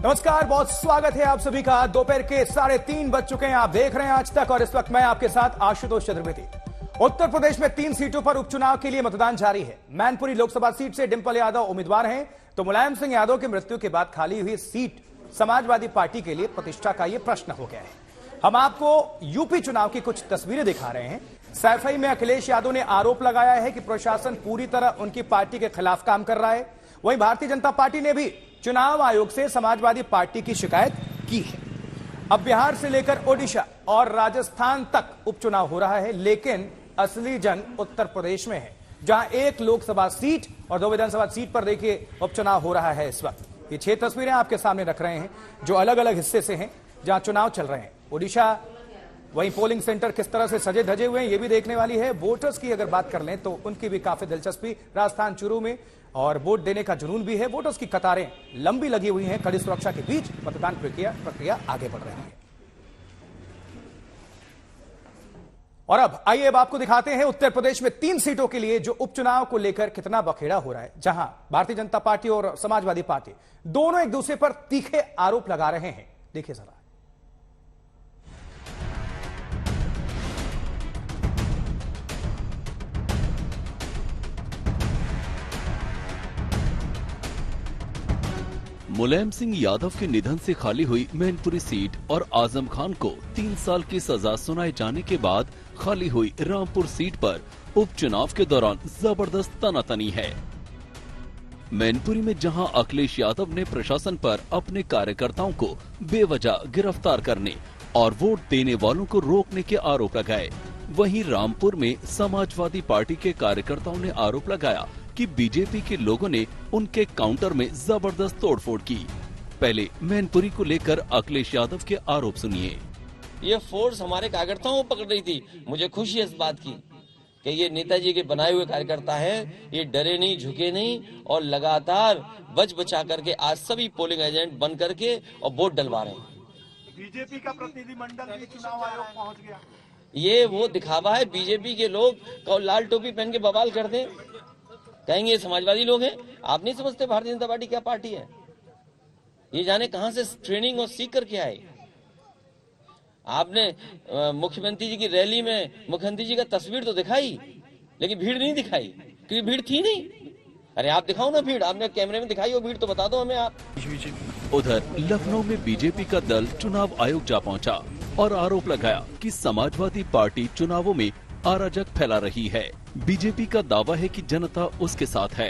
नमस्कार, बहुत स्वागत है आप सभी का। दोपहर के 3:30 बज चुके हैं। आप देख रहे हैं आज तक और इस वक्त मैं आपके साथ आशुतोष चतुर्वेदी। उत्तर प्रदेश में 3 सीटों पर उपचुनाव के लिए मतदान जारी है। मैनपुरी लोकसभा सीट से डिंपल यादव उम्मीदवार हैं, तो मुलायम सिंह यादव की मृत्यु के बाद खाली हुई सीट समाजवादी पार्टी के लिए प्रतिष्ठा का यह प्रश्न हो गया है। हम आपको यूपी चुनाव की कुछ तस्वीरें दिखा रहे हैं। सैफई में अखिलेश यादव ने आरोप लगाया है कि प्रशासन पूरी तरह उनकी पार्टी के खिलाफ काम कर रहा है। वहीं भारतीय जनता पार्टी ने भी चुनाव आयोग से समाजवादी पार्टी की शिकायत की है। अब बिहार से लेकर ओडिशा और राजस्थान तक उपचुनाव हो रहा है, लेकिन असली जंग उत्तर प्रदेश में है, जहां 1 लोकसभा सीट और 2 विधानसभा सीट पर देखिए उपचुनाव हो रहा है। इस वक्त ये 6 तस्वीरें आपके सामने रख रहे हैं जो अलग अलग हिस्से से हैं जहां चुनाव चल रहे हैं। ओडिशा, वहीं पोलिंग सेंटर किस तरह से सजे धजे हुए हैं ये भी देखने वाली है। वोटर्स की अगर बात कर लें तो उनकी भी काफी दिलचस्पी राजस्थान चुरू में, और वोट देने का जुनून भी है। वोटर्स की कतारें लंबी लगी हुई हैं। कड़ी सुरक्षा के बीच मतदान प्रक्रिया आगे बढ़ रही है। और अब आइए अब आपको दिखाते हैं उत्तर प्रदेश में 3 सीटों के लिए जो उपचुनाव को लेकर कितना बखेड़ा हो रहा है, जहां भारतीय जनता पार्टी और समाजवादी पार्टी दोनों एक दूसरे पर तीखे आरोप लगा रहे हैं। देखिए जरा। मुलायम सिंह यादव के निधन से खाली हुई मैनपुरी सीट और आजम खान को 3 साल की सजा सुनाए जाने के बाद खाली हुई रामपुर सीट पर उपचुनाव के दौरान जबरदस्त तनातनी है। मैनपुरी में जहां अखिलेश यादव ने प्रशासन पर अपने कार्यकर्ताओं को बेवजह गिरफ्तार करने और वोट देने वालों को रोकने के आरोप लगाए, वहीं रामपुर में समाजवादी पार्टी के कार्यकर्ताओं ने आरोप लगाया कि बीजेपी के लोगों ने उनके काउंटर में जबरदस्त तोड़फोड़ की। पहले मैनपुरी को लेकर अखिलेश यादव के आरोप सुनिए। ये फोर्स हमारे कार्यकर्ताओं को पकड़ रही थी। मुझे खुशी है इस बात की कि ये नेताजी के बनाए हुए कार्यकर्ता हैं। ये डरे नहीं, झुके नहीं और लगातार बच बचा करके आज सभी पोलिंग एजेंट बन करके और वोट डलवा रहे हैं। बीजेपी का प्रतिनिधिमंडल भी चुनाव आयोग पहुंच गया। ये वो दिखावा है। बीजेपी के लोग लाल टोपी पहन के बवाल कर दें, कहेंगे समाजवादी लोग हैं। आप नहीं समझते भारतीय जनता पार्टी क्या पार्टी है? ये जाने कहां से ट्रेनिंग और सीख करके आए। आपने मुख्यमंत्री जी की रैली में मुख्यमंत्री जी का तस्वीर तो दिखाई, लेकिन भीड़ नहीं दिखाई, क्योंकि भीड़ थी नहीं। अरे आप दिखाओ ना भीड़, आपने कैमरे में दिखाई हो भीड़ तो बता दो हमें आप। उधर लखनऊ में बीजेपी का दल चुनाव आयोग जा पहुंचा और आरोप लगाया कि समाजवादी पार्टी चुनावों में अराजक फैला रही है। बीजेपी का दावा है कि जनता उसके साथ है।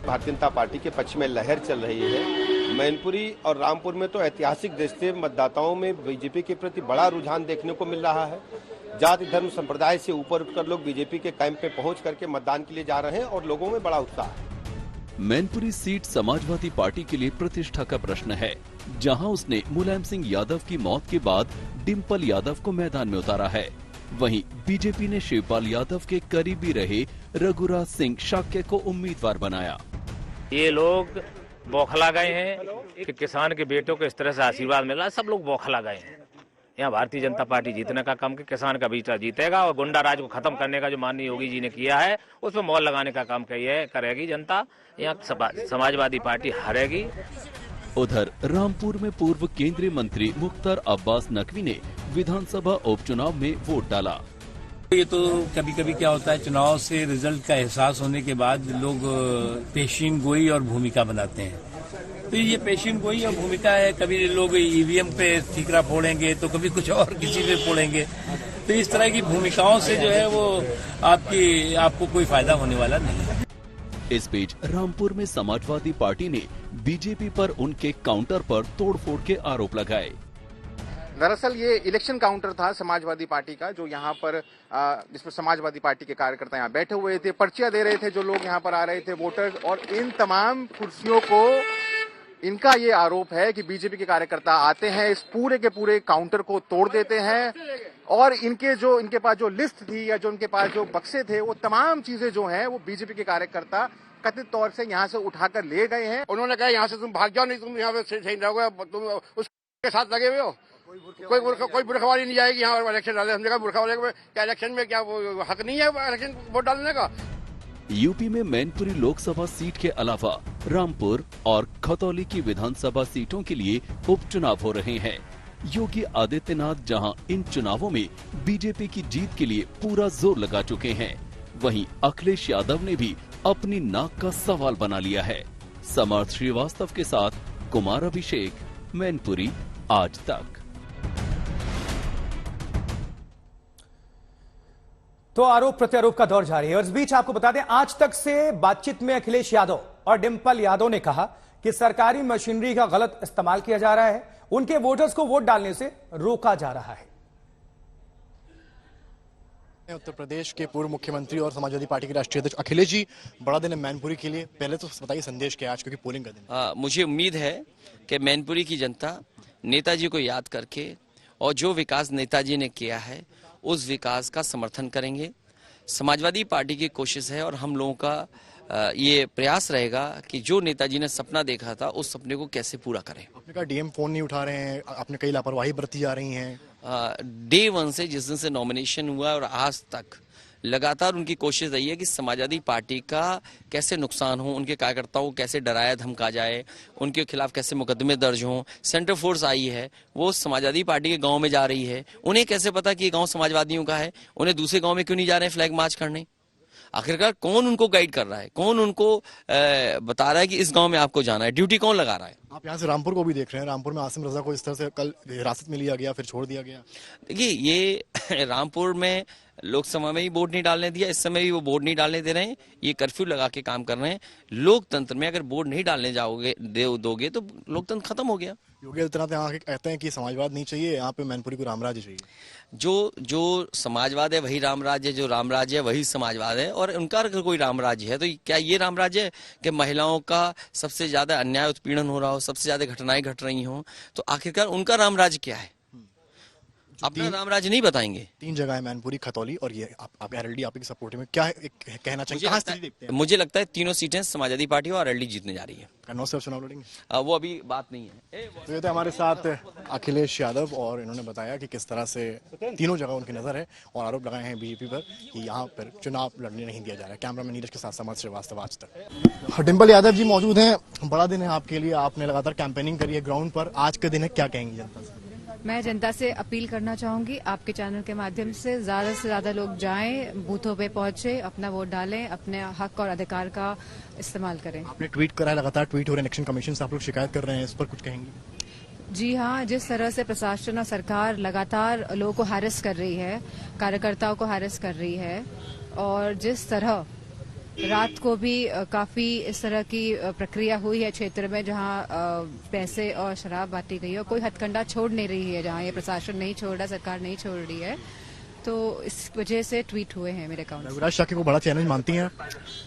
भारतीय जनता पार्टी के पक्ष में लहर चल रही है। मैनपुरी और रामपुर में तो ऐतिहासिक दृष्टि से मतदाताओं में बीजेपी के प्रति बड़ा रुझान देखने को मिल रहा है। जाति धर्म संप्रदाय से ऊपर उठकर लोग बीजेपी के कैंप पे पहुंच करके मतदान के लिए जा रहे हैं और लोगों में बड़ा उत्साह है। मैनपुरी सीट समाजवादी पार्टी के लिए प्रतिष्ठा का प्रश्न है, जहां उसने मुलायम सिंह यादव की मौत के बाद डिंपल यादव को मैदान में उतारा है। वहीं बीजेपी ने शिवपाल यादव के करीबी रहे रघुराज सिंह शाक्य को उम्मीदवार बनाया। ये लोग बौखला गए हैं कि किसान के बेटों को इस तरह से आशीर्वाद मिला। सब लोग बौखला गए हैं। यहाँ भारतीय जनता पार्टी जीतने का काम, कि किसान का बेटा जीतेगा और गुंडा राज को खत्म करने का जो माननीय योगी जी ने किया है उस पर मोहर लगाने का काम करेगी जनता। यहाँ समाजवादी पार्टी हारेगी। उधर रामपुर में पूर्व केंद्रीय मंत्री मुख्तार अब्बास नकवी ने विधानसभा उपचुनाव में वोट डाला। ये तो कभी कभी क्या होता है, चुनाव से रिजल्ट का एहसास होने के बाद लोग पेशीन गोई और भूमिका बनाते हैं। तो ये पेशीन गोई और भूमिका है। कभी लोग ईवीएम पे ठीकरा फोड़ेंगे तो कभी कुछ और किसी पे फोड़ेंगे। तो इस तरह की भूमिकाओं से जो है वो आपको कोई फायदा होने वाला नहीं है। इस बीच रामपुर में समाजवादी पार्टी ने बीजेपी पर उनके काउंटर पर तोड़फोड़ के आरोप लगाए। दरअसल ये इलेक्शन काउंटर था समाजवादी पार्टी का, जो यहाँ पर जिसमें समाजवादी पार्टी के कार्यकर्ता यहाँ बैठे हुए थे, पर्चियां दे रहे थे जो लोग यहाँ पर आ रहे थे वोटर्स। और इन तमाम कुर्सियों को इनका ये आरोप है कि बीजेपी के कार्यकर्ता आते हैं, इस पूरे के पूरे काउंटर को तोड़ देते हैं और इनके पास जो लिस्ट थी या जो उनके पास जो बक्से थे, वो तमाम चीजें जो हैं वो बीजेपी के कार्यकर्ता कथित तौर से यहाँ से उठाकर ले गए हैं। उन्होंने कहा यहाँ से तुम भाग जाओ, नहीं तुम यहाँ पे सही रहोगे, तुम उसके साथ लगे हुए हो। कोई बुरखवाली नहीं जाएगी यहाँ इलेक्शन डाले। हमने कहा बुरखवाले क्या इलेक्शन में क्या वो हक नहीं है इलेक्शन वोट डालने का? यूपी में मैनपुरी लोकसभा सीट के अलावा रामपुर और खतौली की विधानसभा सीटों के लिए उपचुनाव हो रहे हैं। योगी आदित्यनाथ जहां इन चुनावों में बीजेपी की जीत के लिए पूरा जोर लगा चुके हैं, वहीं अखिलेश यादव ने भी अपनी नाक का सवाल बना लिया है। समर्थ श्रीवास्तव के साथ कुमार अभिषेक, मैनपुरी, आज तक। तो आरोप प्रत्यारोप का दौर जारी है और इस बीच आपको बता दें, आज तक से बातचीत में अखिलेश यादव और डिंपल यादव ने कहा कि सरकारी मशीनरी का गलत इस्तेमाल किया जा रहा है, उनके वोटर्स को वोट डालने से रोका जा रहा है। उत्तर प्रदेश के पूर्व मुख्यमंत्री और समाजवादी पार्टी के राष्ट्रीय अध्यक्ष अखिलेश जी, बड़ा दिन है मैनपुरी के लिए, पहले तो बताइए संदेश क्या है आज, क्योंकि पोलिंग का दिन। मुझे उम्मीद है कि मैनपुरी की जनता नेताजी को याद करके और जो विकास नेताजी ने किया है उस विकास का समर्थन करेंगे। समाजवादी पार्टी की कोशिश है और हम लोगों का ये प्रयास रहेगा कि जो नेताजी ने सपना देखा था उस सपने को कैसे पूरा करें। आपने कहा डीएम फोन नहीं उठा रहे हैं, आपने कई लापरवाही बरती जा रही हैं। डे वन से, जिस दिन से नॉमिनेशन हुआ और आज तक लगातार उनकी कोशिश रही है कि समाजवादी पार्टी का कैसे नुकसान हो, उनके कार्यकर्ताओं को कैसे डराया धमका जाए, उनके खिलाफ कैसे मुकदमे दर्ज हों। सेंट्रल फोर्स आई है, वो समाजवादी पार्टी के गांव में जा रही है, उन्हें कैसे पता कि ये गांव समाजवादियों का है, उन्हें दूसरे गांव में क्यों नहीं जा रहे हैं फ्लैग मार्च करने। आखिरकार कौन उनको गाइड कर रहा है, कौन उनको बता रहा है कि इस गांव में आपको जाना है, ड्यूटी कौन लगा रहा है। आप यहाँ से रामपुर को भी देख रहे हैं, रामपुर में आसिम रजा को इस तरह से कल हिरासत में लिया गया, फिर छोड़ दिया गया। देखिए, ये रामपुर में लोकसभा में ही वोट नहीं डालने दिया, इस समय भी वो वोट नहीं डालने दे रहे हैं, ये कर्फ्यू लगा के काम कर रहे हैं। लोकतंत्र में अगर वोट नहीं डालने दोगे तो लोकतंत्र खत्म हो गया। योगी आदित्यनाथ यहाँ कहते हैं कि समाजवाद नहीं चाहिए, यहाँ पे मैनपुरी को रामराज्य चाहिए। जो समाजवाद है वही रामराज्य है, जो रामराज्य है वही समाजवाद है। और उनका अगर कोई रामराज्य है तो क्या ये रामराज्य है कि महिलाओं का सबसे ज्यादा अन्याय उत्पीड़न हो रहा हो, सबसे ज्यादा घटनाएं घट रही हों? तो आखिरकार उनका रामराज्य क्या है? अपना रामराज्य नहीं बताएंगे। 3 जगह है, मैनपुरी, खतौली और ये आप आरएलडी, आपकी सपोर्ट में क्या कहना चाहिए? मुझे लगता है तीनों सीटें समाजवादी पार्टी और आरएलडी जीतने जा रही है। कन्नौज से चुनाव लड़ेंगे? वो अभी बात नहीं है। तो ये थे हमारे साथ अखिलेश यादव और इन्होंने बताया कि किस तरह से तीनों जगह उनकी नजर है और आरोप लगाए हैं बीजेपी पर कि यहाँ पर चुनाव लड़ने नहीं दिया जा रहा है। कैमरामैन नीरज के साथ समर्थ श्रीवास्तव, आज तक। डिंपल यादव जी मौजूद हैं, बड़ा दिन है आपके लिए, आपने लगातार कैंपेनिंग करी है ग्राउंड पर, आज का दिन है, क्या कहेंगी जनता से? मैं जनता से अपील करना चाहूंगी, आपके चैनल के माध्यम से ज्यादा लोग जाएं, बूथों पे पहुंचे, अपना वोट डालें, अपने हक और अधिकार का इस्तेमाल करें। आपने ट्वीट करा है, लगातार ट्वीट हो रहे हैं, इलेक्शन कमीशन से आप लोग शिकायत कर रहे हैं, इस पर कुछ कहेंगी? जी हाँ, जिस तरह से प्रशासन और सरकार लगातार लोगों को हैरेस कर रही है, कार्यकर्ताओं को हैरेस कर रही है, और जिस तरह रात को भी काफी इस तरह की प्रक्रिया हुई है क्षेत्र में जहां पैसे और शराब बांटी गई है, और कोई हथकंडा छोड़ नहीं रही है, जहां ये प्रशासन नहीं छोड़ रहा, सरकार नहीं छोड़ रही है, तो इस वजह से ट्वीट हुए हैं मेरे अकाउंट। रघुराज शाक्य को बड़ा चैलेंज मानती हैं?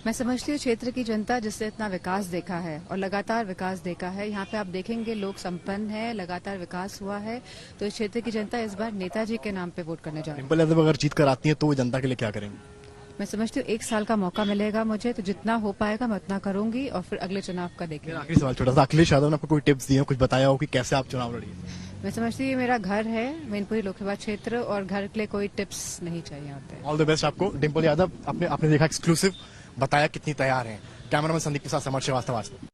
मैं समझती हूँ क्षेत्र की जनता जिससे इतना विकास देखा है और लगातार विकास देखा है, यहाँ पे आप देखेंगे लोग संपन्न है, लगातार विकास हुआ है, तो इस क्षेत्र की जनता इस बार नेताजी के नाम पे वोट करने जा रही है। डिंपल यादव अगर जीत कर आती है तो वो जनता के लिए क्या करेंगे? मैं समझती हूँ 1 साल का मौका मिलेगा मुझे, तो जितना हो पाएगा मैं उतना करूंगी और फिर अगले चुनाव का देखेंगे। आखिरी सवाल छोटा सा, अखिलेश यादव ने आपको कोई टिप्स दिए, कुछ बताया हो कि कैसे आप चुनाव लड़िए? मैं समझती हूँ मेरा घर है मैनपुरी लोकसभा क्षेत्र, और घर के लिए कोई टिप्स नहीं चाहिए यहाँ पे। ऑल द बेस्ट आपको। डिंपल यादव, आपने देखा एक्सक्लूसिव, बताया कितनी तैयार हैं। कैमरामैन संदीप के साथ समर्थ श्रीवास्तव, आज तक।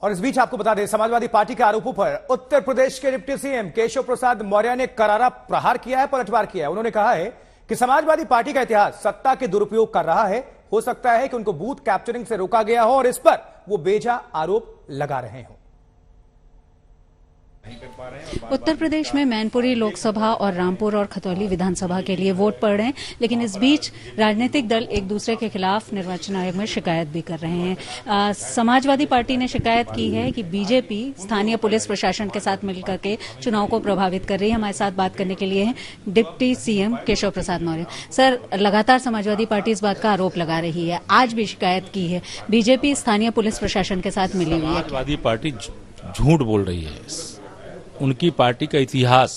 और इस बीच आपको बता दें, समाजवादी पार्टी के आरोपों पर उत्तर प्रदेश के डिप्टी सीएम केशव प्रसाद मौर्य ने करारा प्रहार किया है, पलटवार किया है। उन्होंने कहा है कि समाजवादी पार्टी का इतिहास सत्ता के दुरुपयोग कर रहा है, हो सकता है कि उनको बूथ कैप्चरिंग से रोका गया हो और इस पर वो बेजा आरोप लगा रहे हों। उत्तर प्रदेश में मैनपुरी लोकसभा और रामपुर और खतौली विधानसभा के लिए वोट पड़ रहे हैं, लेकिन इस बीच राजनीतिक दल एक दूसरे के खिलाफ निर्वाचन आयोग में शिकायत भी कर रहे हैं। समाजवादी पार्टी ने शिकायत की है कि बीजेपी स्थानीय पुलिस प्रशासन के साथ मिलकर के चुनाव को प्रभावित कर रही है। हमारे साथ बात करने के लिए हैं deputy CM Keshav Prasad Maurya. Sir, लगातार समाजवादी पार्टी इस बात का आरोप लगा रही है, आज भी शिकायत की है, बीजेपी स्थानीय पुलिस प्रशासन के साथ मिली हुई है। समाजवादी पार्टी झूठ बोल रही है। उनकी पार्टी का इतिहास,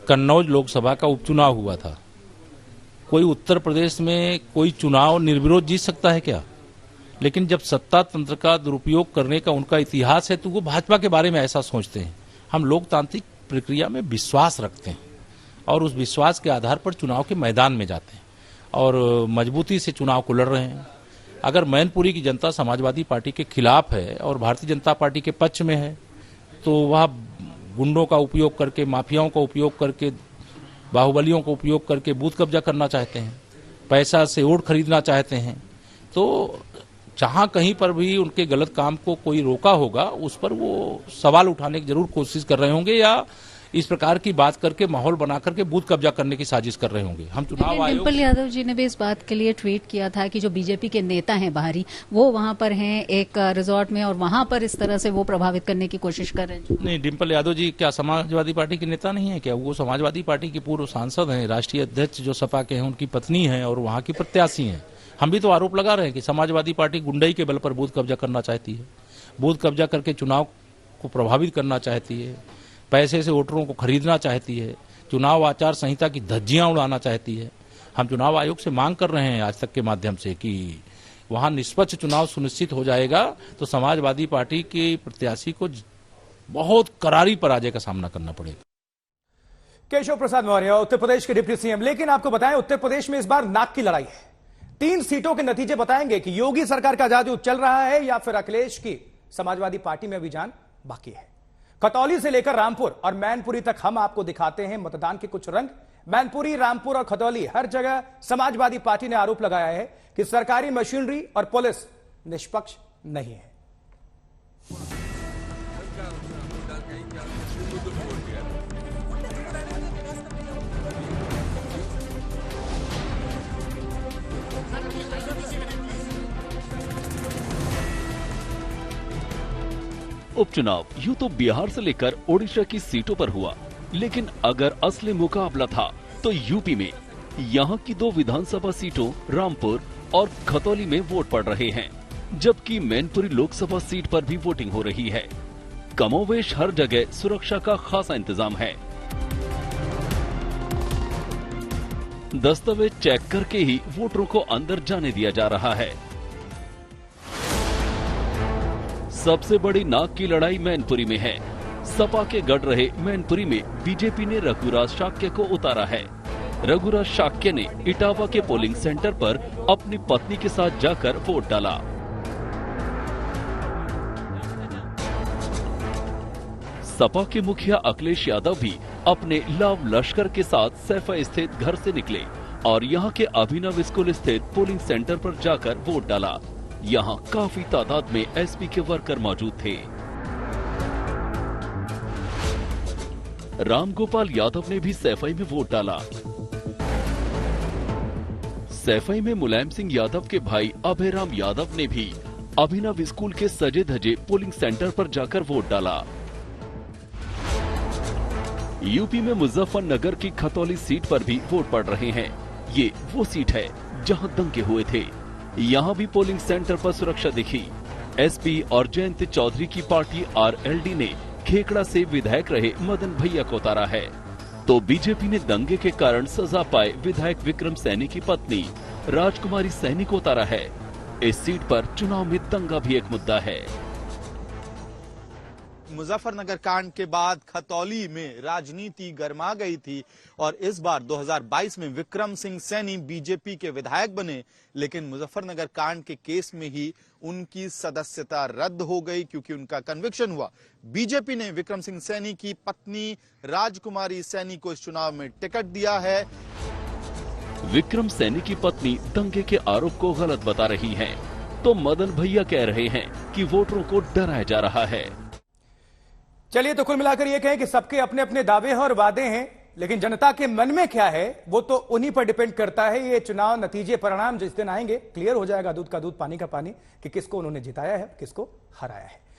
कन्नौज लोकसभा का उपचुनाव हुआ था, कोई उत्तर प्रदेश में कोई चुनाव निर्विरोध जीत सकता है क्या? लेकिन जब सत्ता तंत्र का दुरुपयोग करने का उनका इतिहास है तो वो भाजपा के बारे में ऐसा सोचते हैं। हम लोकतांत्रिक प्रक्रिया में विश्वास रखते हैं और उस विश्वास के आधार पर चुनाव के मैदान में जाते हैं, और मजबूती से चुनाव को लड़ रहे हैं। अगर मैनपुरी की जनता समाजवादी पार्टी के खिलाफ है और भारतीय जनता पार्टी के पक्ष में है तो वह गुंडों का उपयोग करके, माफियाओं का उपयोग करके, बाहुबलियों का उपयोग करके बूथ कब्जा करना चाहते हैं, पैसा से वोट खरीदना चाहते हैं। तो जहां कहीं पर भी उनके गलत काम को कोई रोका होगा उस पर वो सवाल उठाने की जरूर कोशिश कर रहे होंगे या इस प्रकार की बात करके माहौल बना करके बूथ कब्जा करने की साजिश कर रहे होंगे। हम चुनाव आयोग डिम्पल यादव जी ने भी इस बात के लिए ट्वीट किया था कि जो बीजेपी के नेता हैं बाहरी, वो वहां पर हैं एक रिजॉर्ट में और वहां पर इस तरह से वो प्रभावित करने की कोशिश कर रहे हैं। नहीं, डिम्पल यादव जी क्या समाजवादी पार्टी के नेता नहीं है क्या? वो समाजवादी पार्टी की पूर्व सांसद हैं, राष्ट्रीय अध्यक्ष जो सपा के हैं उनकी पत्नी है और वहां की प्रत्याशी हैं। हम भी तो आरोप लगा रहे हैं कि समाजवादी पार्टी गुंडई के बल पर बूथ कब्जा करना चाहती है, बूथ कब्जा करके चुनाव को प्रभावित करना चाहती है, पैसे से वोटरों को खरीदना चाहती है, चुनाव आचार संहिता की धज्जियां उड़ाना चाहती है। हम चुनाव आयोग से मांग कर रहे हैं आज तक के माध्यम से कि वहां निष्पक्ष चुनाव सुनिश्चित हो जाएगा तो समाजवादी पार्टी के प्रत्याशी को बहुत करारी पराजय का सामना करना पड़ेगा। केशव प्रसाद मौर्य उत्तर प्रदेश के डिप्टी सीएम। लेकिन आपको बताएं उत्तर प्रदेश में इस बार नाक की लड़ाई है। 3 सीटों के नतीजे बताएंगे कि योगी सरकार का जादू चल रहा है या फिर अखिलेश की समाजवादी पार्टी में अभियान बाकी है। खतौली से लेकर रामपुर और मैनपुरी तक हम आपको दिखाते हैं मतदान के कुछ रंग। मैनपुरी, रामपुर और खतौली हर जगह समाजवादी पार्टी ने आरोप लगाया है कि सरकारी मशीनरी और पुलिस निष्पक्ष नहीं है। उपचुनाव यूं तो बिहार से लेकर ओडिशा की सीटों पर हुआ, लेकिन अगर असली मुकाबला था तो यूपी में। यहां की 2 विधानसभा सीटों रामपुर और खतौली में वोट पड़ रहे हैं, जबकि मैनपुरी लोकसभा सीट पर भी वोटिंग हो रही है। कमोवेश हर जगह सुरक्षा का खासा इंतजाम है। दस्तावेज चेक करके ही वोटरों को अंदर जाने दिया जा रहा है। सबसे बड़ी नाक की लड़ाई मैनपुरी में है। सपा के गढ़ रहे मैनपुरी में बीजेपी ने रघुराज शाक्य को उतारा है। रघुराज शाक्य ने इटावा के पोलिंग सेंटर पर अपनी पत्नी के साथ जाकर वोट डाला। सपा के मुखिया अखिलेश यादव भी अपने लाव लश्कर के साथ सैफा स्थित घर से निकले और यहां के अभिनव स्कूल स्थित पोलिंग सेंटर पर जाकर वोट डाला। यहां काफी तादाद में एसपी के वर्कर मौजूद थे। रामगोपाल यादव ने भी सैफई में वोट डाला। सैफई में मुलायम सिंह यादव के भाई अभयराम यादव ने भी अभिनव स्कूल के सजे धजे पोलिंग सेंटर पर जाकर वोट डाला। यूपी में मुजफ्फरनगर की खतौली सीट पर भी वोट पड़ रहे हैं। ये वो सीट है जहां दंगे हुए थे। यहां भी पोलिंग सेंटर पर सुरक्षा दिखी। एसपी और जयंत चौधरी की पार्टी आरएलडी ने खेकड़ा से विधायक रहे मदन भैया को उतारा है, तो बीजेपी ने दंगे के कारण सजा पाए विधायक विक्रम सैनी की पत्नी राजकुमारी सैनी को उतारा है। इस सीट पर चुनाव में दंगा भी एक मुद्दा है। मुजफ्फरनगर कांड के बाद खतौली में राजनीति गर्मा गई थी और इस बार 2022 में विक्रम सिंह सैनी बीजेपी के विधायक बने, लेकिन मुजफ्फरनगर कांड के केस में ही उनकी सदस्यता रद्द हो गई क्योंकि उनका कन्विक्शन हुआ। बीजेपी ने विक्रम सिंह सैनी की पत्नी राजकुमारी सैनी को इस चुनाव में टिकट दिया है। विक्रम सैनी की पत्नी दंगे के आरोप को गलत बता रही हैं, तो मदन भैया कह रहे हैं कि वोटरों को डराया जा रहा है। चलिए, तो कुल मिलाकर यह कहें कि सबके अपने अपने दावे और वादे हैं, लेकिन जनता के मन में क्या है वो तो उन्हीं पर डिपेंड करता है। ये चुनाव नतीजे परिणाम जिस दिन आएंगे क्लियर हो जाएगा, दूध का दूध पानी का पानी, कि किसको उन्होंने जिताया है, किसको हराया है।